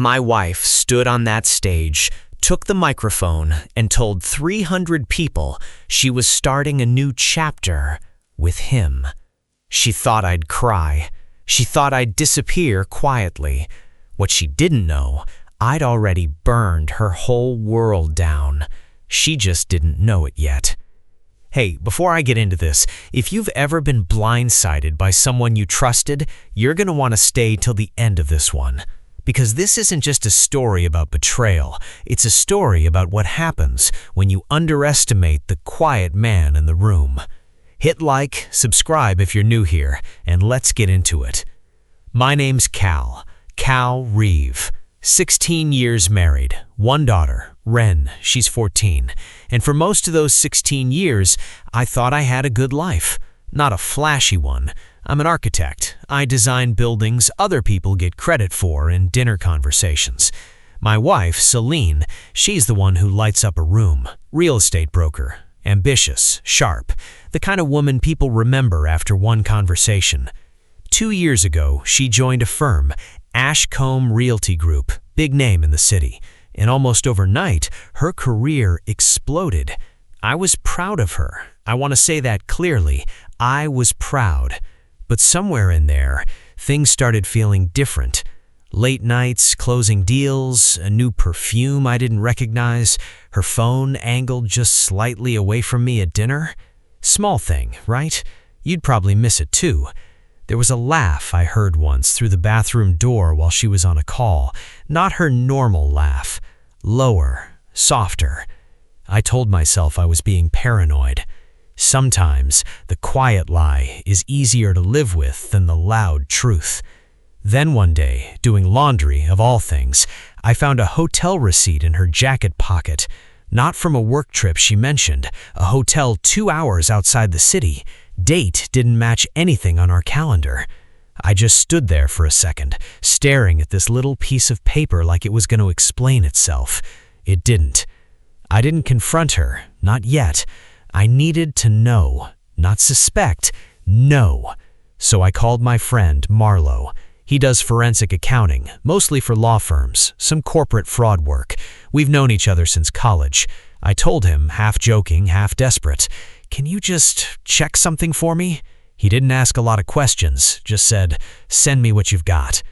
My wife stood on that stage, took the microphone, and told 300 people she was starting a new chapter with him. She thought I'd cry. She thought I'd disappear quietly. What she didn't know, I'd already burned her whole world down. She just didn't know it yet. Hey, before I get into this, if you've ever been blindsided by someone you trusted, you're going to want to stay till the end of this one. Because this isn't just a story about betrayal, it's a story about what happens when you underestimate the quiet man in the room. Hit like, subscribe if you're new here, and let's get into it. My name's Cal Reeve. 16 years married, one daughter, Ren, she's 14. And for most of those 16 years, I thought I had a good life. Not a flashy one. I'm an architect. I design buildings other people get credit for in dinner conversations. My wife, Celine, she's the one who lights up a room. Real estate broker. Ambitious, sharp. The kind of woman people remember after one conversation. 2 years ago, she joined a firm, Ashcombe Realty Group, big name in the city. And almost overnight, her career exploded. I was proud of her. I want to say that clearly. I was proud. But somewhere in there, things started feeling different. Late nights, closing deals, a new perfume I didn't recognize, her phone angled just slightly away from me at dinner. Small thing, right? You'd probably miss it too. There was a laugh I heard once through the bathroom door while she was on a call. Not her normal laugh. Lower, softer. I told myself I was being paranoid. Sometimes the quiet lie is easier to live with than the loud truth. Then one day, doing laundry of all things, I found a hotel receipt in her jacket pocket. Not from a work trip she mentioned, a hotel 2 hours outside the city. Date didn't match anything on our calendar. I just stood there for a second, staring at this little piece of paper like it was going to explain itself. It didn't. I didn't confront her, not yet. I needed to know, not suspect, know. So I called my friend, Marlo. He does forensic accounting, mostly for law firms, some corporate fraud work. We've known each other since college. I told him, half joking, half desperate, "Can you just check something for me?" He didn't ask a lot of questions, just said, "Send me what you've got."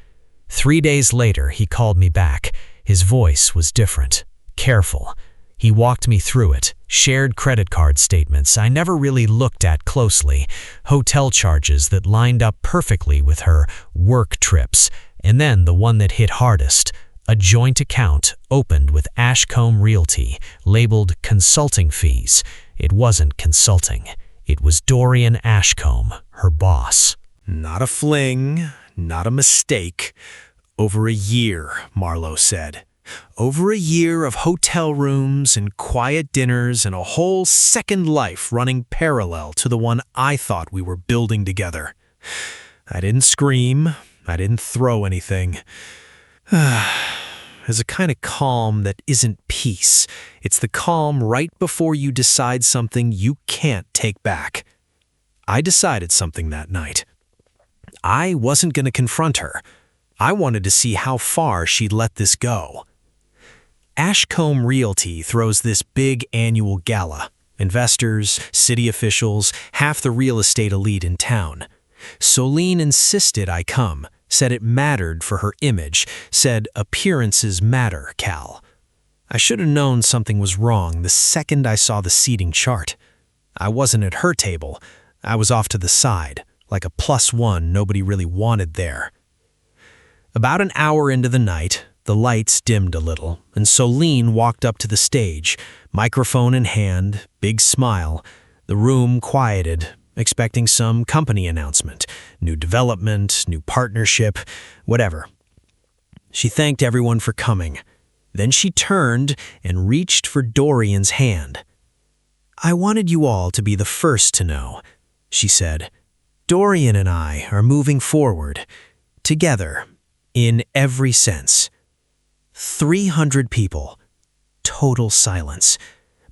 3 days later, he called me back. His voice was different, careful. He walked me through it, shared credit card statements I never really looked at closely, hotel charges that lined up perfectly with her work trips, and then the one that hit hardest, a joint account opened with Ashcombe Realty, labeled consulting fees. It wasn't consulting. It was Dorian Ashcombe, her boss. Not a fling, not a mistake. Over a year, Marlo said. Over a year of hotel rooms and quiet dinners and a whole second life running parallel to the one I thought we were building together. I didn't scream. I didn't throw anything. There's a kind of calm that isn't peace. It's the calm right before you decide something you can't take back. I decided something that night. I wasn't going to confront her. I wanted to see how far she'd let this go. Ashcombe Realty throws this big annual gala. Investors, city officials, half the real estate elite in town. Celine insisted I come, said it mattered for her image, said appearances matter, Cal. I should have known something was wrong the second I saw the seating chart. I wasn't at her table. I was off to the side, like a +1 nobody really wanted there. About an hour into the night, the lights dimmed a little, and Celine walked up to the stage, microphone in hand, big smile. The room quieted, expecting some company announcement, new development, new partnership, whatever. She thanked everyone for coming. Then she turned and reached for Dorian's hand. "I wanted you all to be the first to know," she said. "Dorian and I are moving forward, together, in every sense." 300 people. Total silence.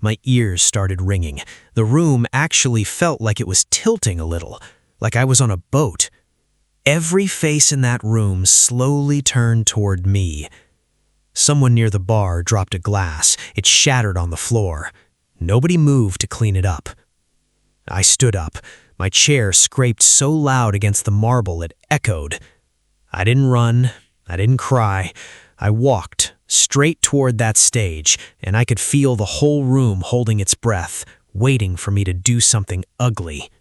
My ears started ringing. The room actually felt like it was tilting a little, like I was on a boat. Every face in that room slowly turned toward me. Someone near the bar dropped a glass. It shattered on the floor. Nobody moved to clean it up. I stood up. My chair scraped so loud against the marble it echoed. I didn't run. I didn't cry. I walked straight toward that stage, and I could feel the whole room holding its breath, waiting for me to do something ugly.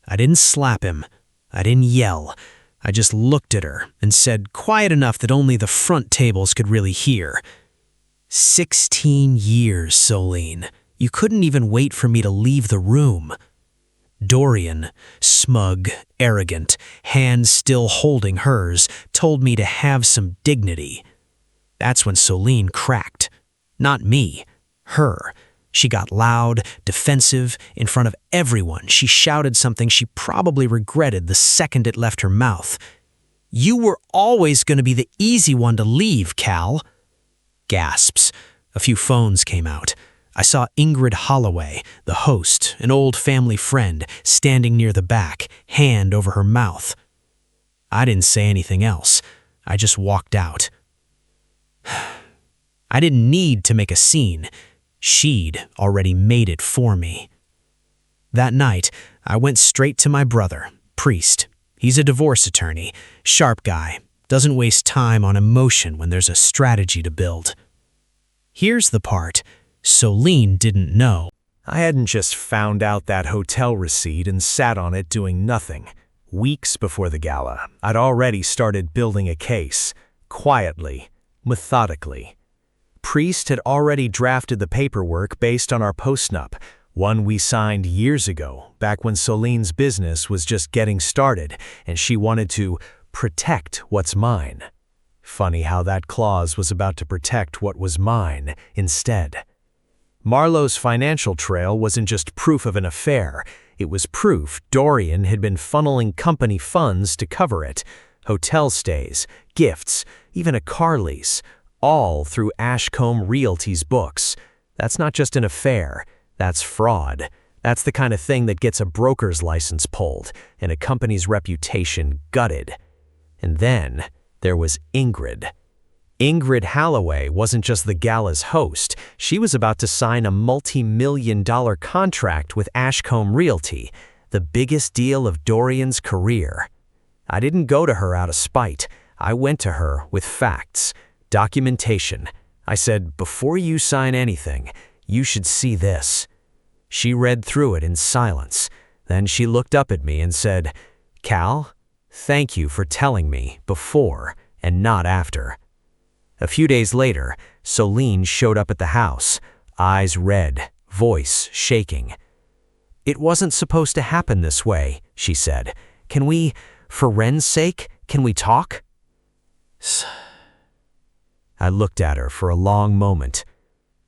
I didn't slap him. I didn't yell. I just looked at her and said, quiet enough that only the front tables could really hear, 16 years, Solene. You couldn't even wait for me to leave the room. Dorian, smug, arrogant, hands still holding hers, told me to have some dignity. That's when Solene cracked. Not me, her. She got loud, defensive, in front of everyone. She shouted something she probably regretted the second it left her mouth. You were always going to be the easy one to leave, Cal. Gasps. A few phones came out. I saw Ingrid Holloway, the host, an old family friend, standing near the back, hand over her mouth. I didn't say anything else. I just walked out. I didn't need to make a scene. She'd already made it for me. That night, I went straight to my brother, Priest. He's a divorce attorney, sharp guy, doesn't waste time on emotion when there's a strategy to build. Here's the part Solene didn't know. I hadn't just found out that hotel receipt and sat on it doing nothing. Weeks before the gala, I'd already started building a case, quietly, methodically. Priest had already drafted the paperwork based on our postnup, one we signed years ago, back when Solene's business was just getting started and she wanted to protect what's mine. Funny how that clause was about to protect what was mine instead. Marlowe's financial trail wasn't just proof of an affair, it was proof Dorian had been funneling company funds to cover it. Hotel stays, gifts, even a car lease, all through Ashcombe Realty's books. That's not just an affair, that's fraud. That's the kind of thing that gets a broker's license pulled and a company's reputation gutted. And then there was Ingrid. Ingrid Holloway wasn't just the gala's host, she was about to sign a multi-million-dollar contract with Ashcombe Realty, the biggest deal of Dorian's career. I didn't go to her out of spite. I went to her with facts. Documentation. I said, before you sign anything, you should see this. She read through it in silence. Then she looked up at me and said, Cal, thank you for telling me before and not after. A few days later, Solene showed up at the house, eyes red, voice shaking. It wasn't supposed to happen this way, she said. Can we, for Ren's sake, can we talk? I looked at her for a long moment.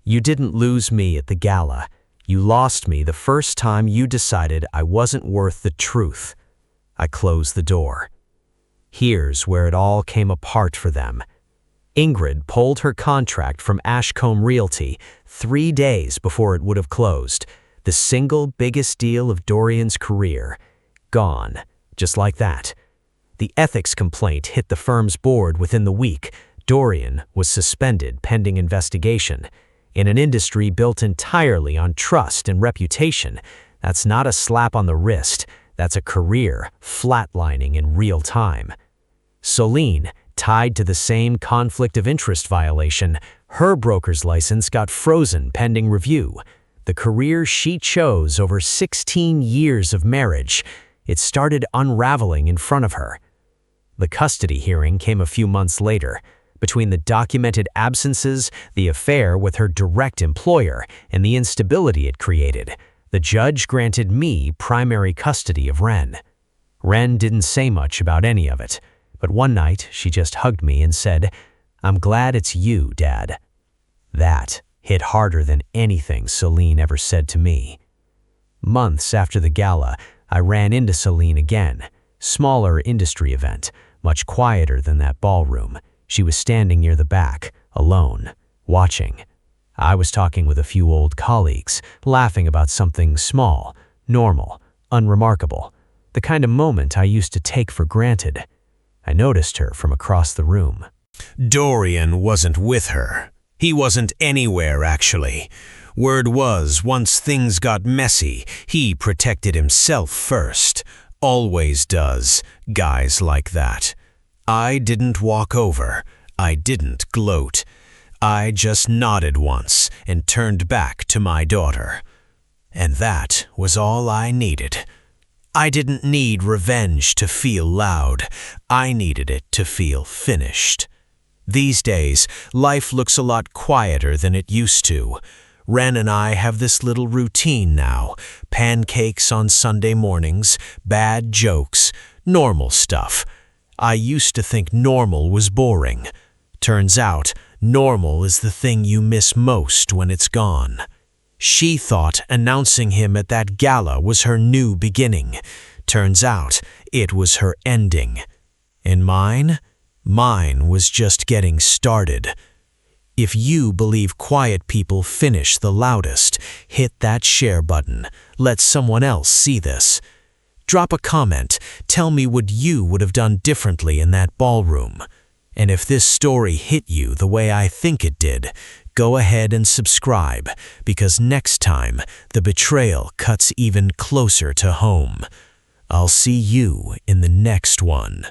You didn't lose me at the gala. You lost me the first time you decided I wasn't worth the truth. I closed the door. Here's where it all came apart for them. Ingrid pulled her contract from Ashcombe Realty 3 days before it would have closed. The single biggest deal of Dorian's career. Gone, just like that. The ethics complaint hit the firm's board within the week. Dorian was suspended pending investigation. In an industry built entirely on trust and reputation, that's not a slap on the wrist, that's a career flatlining in real time. Solene, tied to the same conflict of interest violation, her broker's license got frozen pending review. The career she chose over 16 years of marriage, it started unraveling in front of her. The custody hearing came a few months later. Between the documented absences, the affair with her direct employer, and the instability it created, the judge granted me primary custody of Ren. Ren didn't say much about any of it, but one night she just hugged me and said, "I'm glad it's you, Dad." That hit harder than anything Solene ever said to me. Months after the gala, I ran into Solene again. Smaller industry event, much quieter than that ballroom. She was standing near the back, alone, watching. I was talking with a few old colleagues, laughing about something small, normal, unremarkable, the kind of moment I used to take for granted. I noticed her from across the room. Dorian wasn't with her. He wasn't anywhere, actually. Word was, once things got messy, he protected himself first. Always does, guys like that. I didn't walk over. I didn't gloat. I just nodded once and turned back to my daughter. And that was all I needed. I didn't need revenge to feel loud. I needed it to feel finished. These days, life looks a lot quieter than it used to. Ren and I have this little routine now. Pancakes on Sunday mornings, bad jokes, normal stuff. I used to think normal was boring. Turns out, normal is the thing you miss most when it's gone. She thought announcing him at that gala was her new beginning. Turns out, it was her ending. And mine? Mine was just getting started. If you believe quiet people finish the loudest, hit that share button. Let someone else see this. Drop a comment. Tell me what you would have done differently in that ballroom. And if this story hit you the way I think it did, go ahead and subscribe, because next time the betrayal cuts even closer to home. I'll see you in the next one.